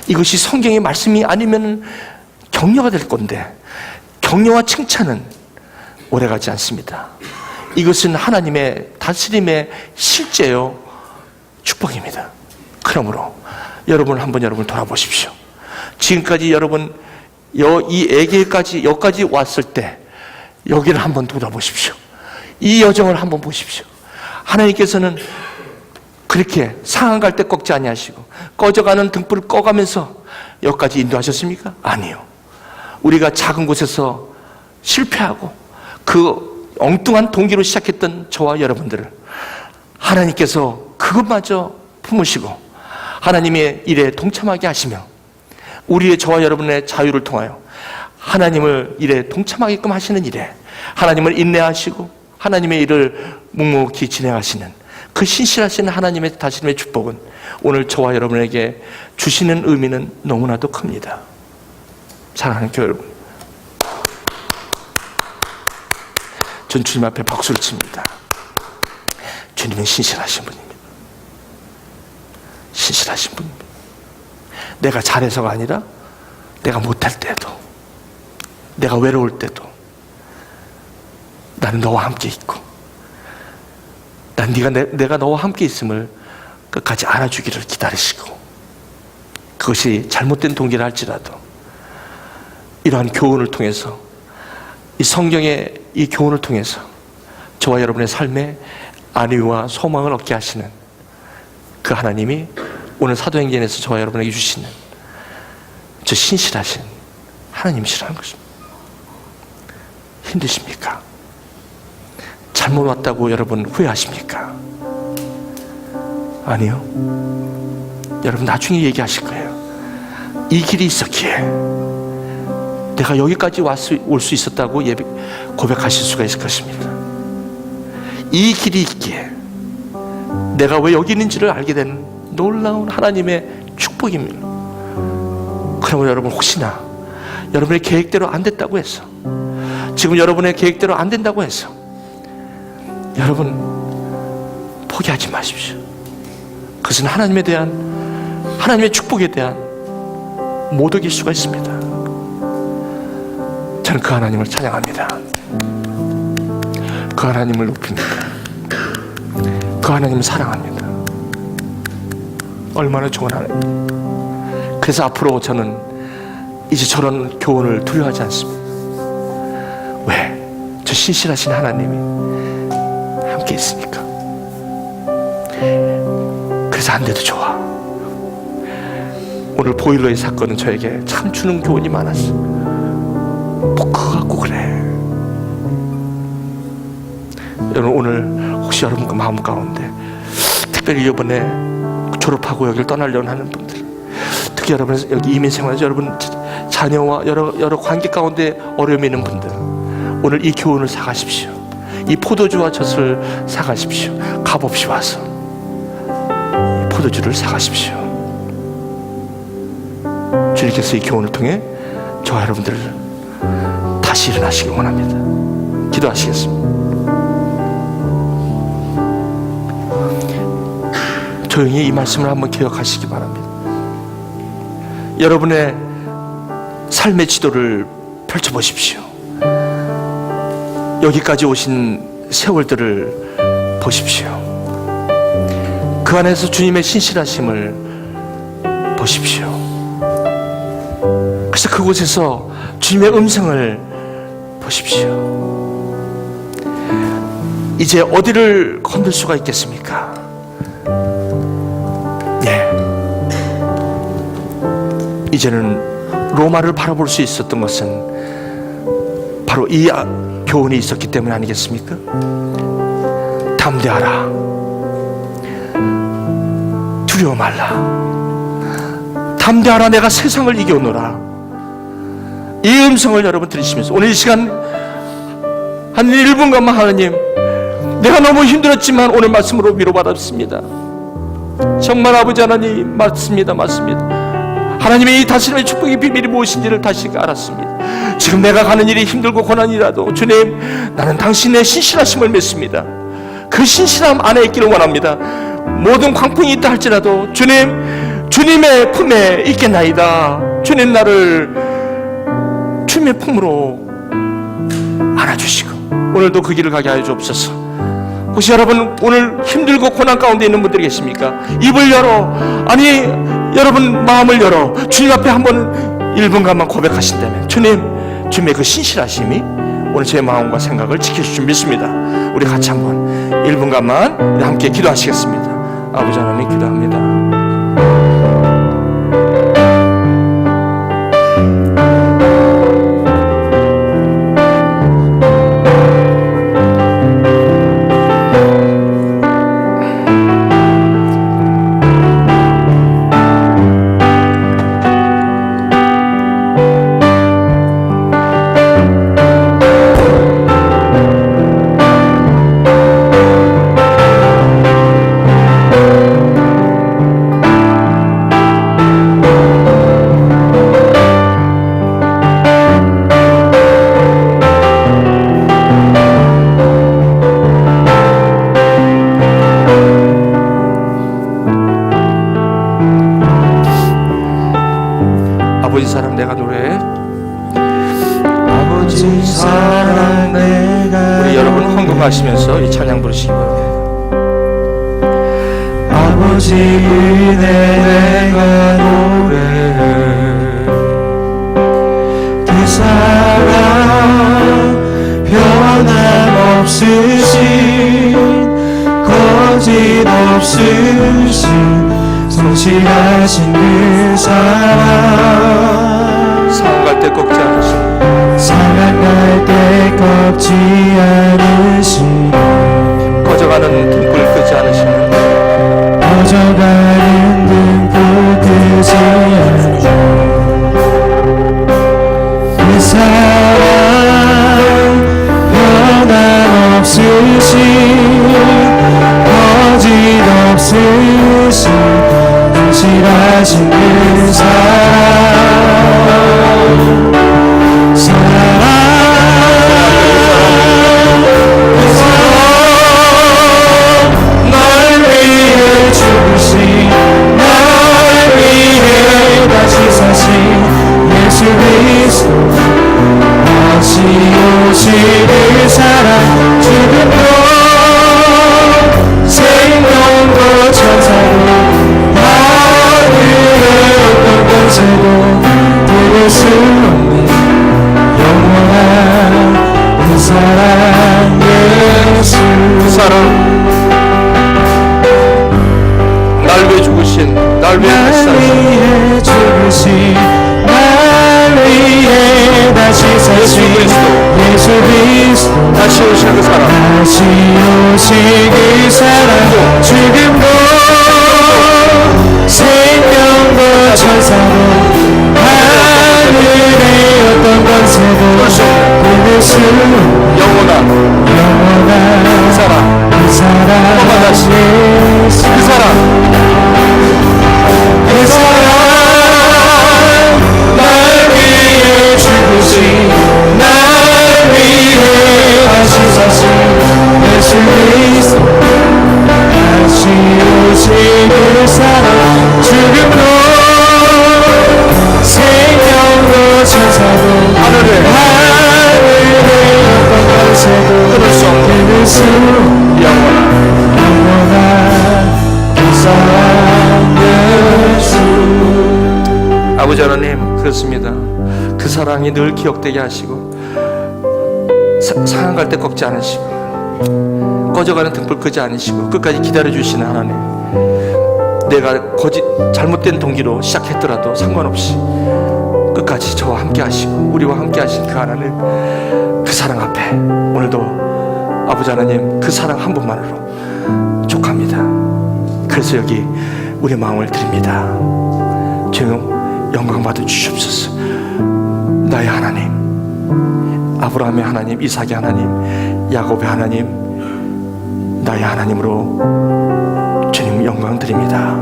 이것이 성경의 말씀이 아니면 격려가 될 건데 격려와 칭찬은 오래가지 않습니다. 이것은 하나님의 다스림의 실제요 축복입니다. 그러므로 여러분 한번 돌아보십시오. 지금까지 여러분 이 애길까지 여기까지 왔을 때 여기를 한번 돌아보십시오. 이 여정을 한번 보십시오. 하나님께서는 그렇게 상한 갈 때 꺾지 아니하시고 꺼져가는 등불을 꺼가면서 여기까지 인도하셨습니까? 아니요. 우리가 작은 곳에서 실패하고 그 엉뚱한 동기로 시작했던 저와 여러분들을 하나님께서 그것마저 품으시고 하나님의 일에 동참하게 하시며 우리의 저와 여러분의 자유를 통하여 하나님을 일에 동참하게끔 하시는 일에 하나님을 인내하시고 하나님의 일을 묵묵히 진행하시는 그 신실하신 하나님의 다스림의 축복은 오늘 저와 여러분에게 주시는 의미는 너무나도 큽니다. 사랑하는 교회 여러분, 전 주님 앞에 박수를 칩니다. 주님은 신실하신 분입니다. 신실하신 분입니다. 내가 잘해서가 아니라 내가 못할 때도, 내가 외로울 때도 나는 너와 함께 있고 난 내가 너와 함께 있음을 끝까지 알아주기를 기다리시고 그것이 잘못된 동기를 할지라도 이러한 교훈을 통해서 이 성경의 이 교훈을 통해서 저와 여러분의 삶에 안위와 소망을 얻게 하시는 그 하나님이 오늘 사도행전에서 저와 여러분에게 주시는 저 신실하신 하나님이시라는 것입니다. 힘드십니까? 잘못 왔다고 여러분 후회하십니까? 아니요. 여러분 나중에 얘기하실 거예요. 이 길이 있었기에 내가 여기까지 올 수 있었다고 고백하실 수가 있을 것입니다. 이 길이 있기에 내가 왜 여기 있는지를 알게 되는 놀라운 하나님의 축복입니다. 그러면 여러분 혹시나 여러분의 계획대로 안 됐다고 해서 지금 여러분의 계획대로 안 된다고 해서 여러분 포기하지 마십시오. 그것은 하나님의 축복에 대한 모독일 수가 있습니다. 저는 그 하나님을 찬양합니다. 그 하나님을 높입니다. 그 하나님을 사랑합니다. 얼마나 좋은 하나님. 그래서 앞으로 저는 이제 저런 교훈을 두려워하지 않습니다. 왜? 저 신실하신 하나님이 함께 있으니까. 그래서 안 돼도 좋아. 오늘 보일러의 사건은 저에게 참 주는 교훈이 많았어. 뭐 그거 갖고 그래. 여러분, 오늘 혹시 여러분 그 마음 가운데 특별히 이번에 졸업하고 여기를 떠나려고 하는 분들, 특히 여러분 여기 이민 생활에서 여러분 자녀와 여러 관계 가운데 어려움이 있는 분들, 오늘 이 교훈을 사가십시오. 이 포도주와 젖을 사가십시오. 값없이 와서 이 포도주를 사가십시오. 주님께서 이 교훈을 통해 저와 여러분들을 다시 일어나시길 원합니다. 기도하시겠습니다. 조용히 이 말씀을 한번 기억하시기 바랍니다. 여러분의 삶의 지도를 펼쳐보십시오. 여기까지 오신 세월들을 보십시오. 그 안에서 주님의 신실하심을 보십시오. 그래서 그곳에서 주님의 음성을 보십시오. 이제 어디를 건들 수가 있겠습니까? 이제는 로마를 바라볼 수 있었던 것은 바로 이 교훈이 있었기 때문 아니겠습니까? 담대하라, 두려워 말라, 담대하라, 내가 세상을 이겨노라. 이 음성을 여러분 들으시면서 오늘 이 시간 한 1분간만 하나님, 내가 너무 힘들었지만 오늘 말씀으로 위로받았습니다. 정말 아버지 하나님, 맞습니다. 하나님의 이 다스림의 축복의 비밀이 무엇인지를 다시 알았습니다. 지금 내가 가는 일이 힘들고 고난이라도 주님, 나는 당신의 신실하심을 믿습니다. 그 신실함 안에 있기를 원합니다. 모든 광풍이 있다 할지라도 주님의 품에 있겠나이다. 주님, 나를 주님의 품으로 안아주시고 오늘도 그 길을 가게 하여 주옵소서. 혹시 여러분 오늘 힘들고 고난 가운데 있는 분들이 계십니까? 입을 열어, 아니 여러분 마음을 열어 주님 앞에 한번 1분간만 고백하신다면 주님의 그 신실하심이 오늘 제 마음과 생각을 지켜줄 줄 믿습니다. 우리 같이 한번 1분간만 함께 기도하시겠습니다. 아버지 하나님, 기도합니다. 아버지 사랑 내가 노래해. 아버지 사랑 내가. 우리 여러분 헌금하시면서 이 찬양 부르시기 바랍니다. 아버지 은혜 내가 노래해. 그 사랑 변함없으신 거짓 없으신 성실하신 그 사랑. 상할 때 꺾지 않으신, 상할 때 꺾지 않으신, 꺼져가는 등불 끄지 않으시는, 꺼져가는 등불 끄지 않으신 그 사랑 변함없으신 거짓 없으신 성실하신 그 널 위해 죽으신, 널 위해 다시 사신 예수 그리스도 다시 오실 그 사랑. 죽음도 생명도 천사도 어떤 권세도 끊을 수 없는 영원한 그 사랑 예수. 그 사랑, 날 위해 죽으신, 날 위해 다시 날 사신, 위해 죽으신, 날 위해 다시 사신 예수 그리스도, 다시 오실 그 사랑, 다시 오실 그 사랑, 죽음도 생명도 천사도 하늘의 어떤 권세도 끊을 수 영원한 영원한 그 사랑, 그 사랑 한번만 다시. 예수. 그 사랑, 그 사랑 날 위해 죽으신, 날 위해 다시 사신 예수 그리스도, 다시 오신 그 사랑, 죽음도 생명도 천사도 하늘에 어떤 권세도 끊을 수 없는 끊을 수 영원한 영원한 그 사랑 예수. 아버지 하나님, 그렇습니다. 그 사랑이 늘 기억되게 하시고, 상한 갈 때 꺾지 않으시고, 꺼져가는 등불 끄지 않으시고, 끝까지 기다려주시는 하나님. 내가 잘못된 동기로 시작했더라도 상관없이 끝까지 저와 함께 하시고 우리와 함께 하신 그 하나님, 그 사랑 앞에 오늘도 아버지 하나님, 그 사랑 한 분만으로 족합니다. 그래서 여기 우리 마음을 드립니다. 주여, 영광 받아 주시옵소서. 나의 하나님, 아브라함의 하나님, 이삭의 하나님, 야곱의 하나님, 나의 하나님으로 주님 영광 드립니다.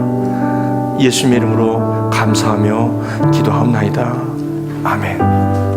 예수님의 이름으로 감사하며 기도하옵나이다. 아멘.